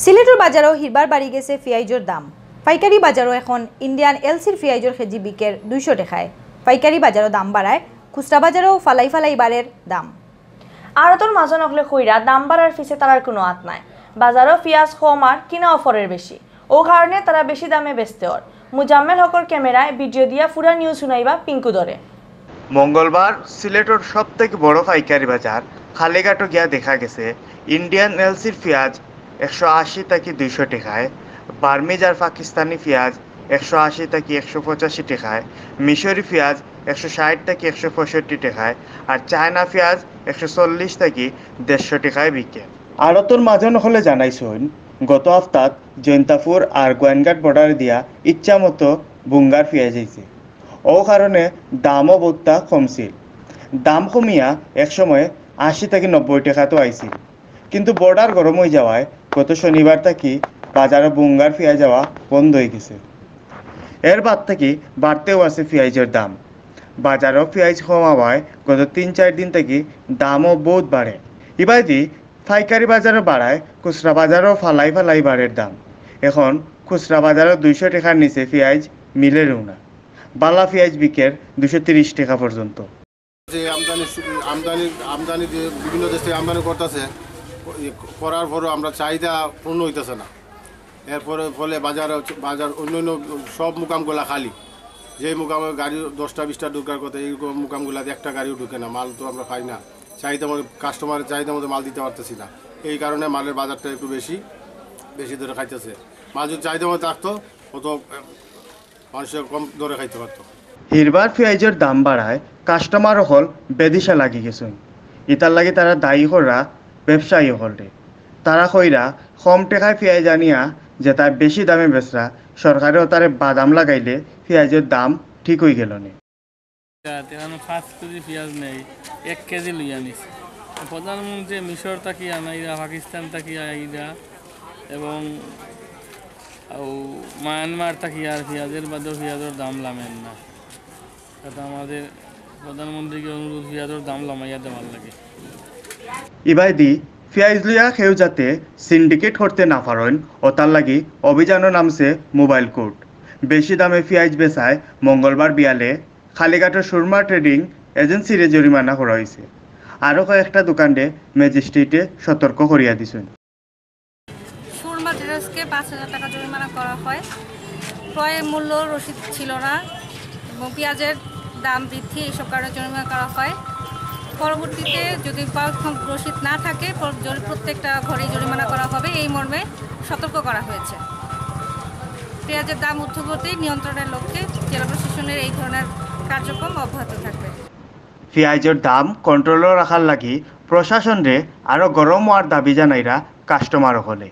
সিলেটের বাজারও হিরবার বাড়ি গেছে পেঁয়াজের দাম। পাইকারি বাজারও এখন ইন্ডিয়ান এলসির পেঁয়াজের কেজি বিকের 200 টাকায়। পাইকারি বাজারও দাম বাড়ায়, খুচরা বাজারেও ফালাই ফালাই বাড়ের দাম। আড়তর মাঝে নকলে কইরা দাম বাড়ার পিছে তারার কোনো হাত নাই। বাজারও পেঁয়াজ কম আর কিনা অফারের বেশি, ও কারণে তারা বেশি দামে বেচতে ওর। মুজাম্মেল হকর ক্যামেরায় ভিডিও দিয়া পুরা নিউজ শুনাইবা পিঙ্কু ধরে। মঙ্গলবার সিলেটের সবথেকে বড় পাইকারি বাজার খালেঘাটও গিয়া দেখা গেছে ইন্ডিয়ান এলসির পেঁয়াজ 180 থেকে 200 টাকায়, বার্মিজ আর পাকিস্তানি পেঁয়াজ 180 থেকে 185 টাকায়, মিশরি পেঁয়াজ 160 থেকে 165 টাকায় আর চায়না পেঁয়াজ 140 থেকে 150 টাকায় বিকে। আড়তর মাঝন হলে জানাইছেন গত হপ্তাত জৈন্তাপুর আর গোয়েনঘাট বর্ডার দিয়া ইচ্ছা মতো বুঙ্গার পেঁয়াজ হয়েছে, ও কারণে দামও বহুতটা কমছিল। দাম কমিয়া একসময় 80 থেকে 90 টাকা তো আইছিল, কিন্তু বর্ডার গরম হয়ে যাওয়ায় গত শনিবার থেকে বাজারে বুঙ্গার পেঁয়াজ যাওয়া বন্ধ হয়ে গেছে। এর বাদ থেকে বাড়তেও আছে পেঁয়াজের দাম। বাজারও পেঁয়াজ কমাওয়ায় গত 3-4 দিন থেকে দামও বহুত বাড়ে। ইবাদি পাইকারি বাজারও বাড়ায়, খুচরা বাজারও ফালাই ফালাই বাড়ের দাম। এখন খুচরা বাজারও 200 টাকার নিচে পেঁয়াজ মিলেরও না। বালা পেঁয়াজ বিকের 230 টাকা পর্যন্ত। আমদানি বিভিন্ন দেশ থেকে আমদানি করতেছে, করার পরও আমরা চাহিদা পূর্ণ হইতেছে না। এরপরে ফলে বাজার অন্য সব মুকামগুলা খালি। যেই মুকামে গাড়ি 10টা-20টা ঢুকার কথা, এই মুকামগুলাতে একটা গাড়িও ঢুকে না। মাল তো আমরা পাই না, চাহিদা মতো কাস্টমারের চাহিদা মতো মাল দিতে পারতেছি না। এই কারণে মালের বাজারটা একটু বেশি ধরে খাইতেছে। মাল যদি চাহিদা মতো থাকতো অত মানুষের কম দরে খাইতে পারতো। হিরবার পেঁয়াজের দাম বাড়ায় কাস্টমার হল বেদিশা লাগি গেছেন। ইতার লাগে তারা দায়ী করা ব্যবসায়ী হলে তারা কইরা কম টাকায় পেঁয়াজ আনিয়া যে তার বেশি দামে বেচরা, সরকারেও তারে বাদাম লাগাইলে পেঁয়াজের দাম ঠিক হয়ে গেল না। 5 কেজি পেঁয়াজ নেই, 1 কেজি লইয়া নিছে। প্রধানমন্ত্রী মিশর থাকি আনাইরা, পাকিস্তান থাকি আইরা এবং মায়ানমার থাকি আর পেঁয়াজের বাদেও পেঁয়াজের দাম লামেন না। এটা আমাদের প্রধানমন্ত্রীকে অনুরোধ, পেঁয়াজের দাম লামাইয়া দেওয়ার লাগে। ইবাইদি পেঁয়াজ লইয়া কেউ যাতে সিন্ডিকেট করতে না পারেন ও তার লাগি অভিযানও নামছে মোবাইল কোর্ট। বেশি দামে পেঁয়াজ বেচায় মঙ্গলবার বিয়ালে খালিঘাটের সুরমা ট্রেডিং এজেন্সিরে জরিমানা করা হয়েছে। আরও কয়েকটা দোকানে ম্যাজিস্ট্রেটে সতর্ক করিয়া দিছেন। সুরমা ট্রেডার্সকে 5,000 টাকা জরিমানা করা হয়। ক্রয় মূল্য রসিদ ছিল না এবং পেঁয়াজের দাম বৃদ্ধি, এইসব কারণে জরিমানা করা হয়। পরবর্তীতে যদি রসিদ না থাকে প্রত্যেকটা ঘরেই জরিমানা করা হবে, এই মর্মে সতর্ক করা হয়েছে। পেঁয়াজের দাম ঊর্ধ্বগতি নিয়ন্ত্রণের লক্ষ্যে জেলা প্রশাসনের এই ধরনের কার্যক্রম অব্যাহত থাকবে। পেঁয়াজের দাম কন্ট্রোল রাখার লাগি প্রশাসনরে আরও গরম হওয়ার দাবি জানাইরা কাস্টমার হলে।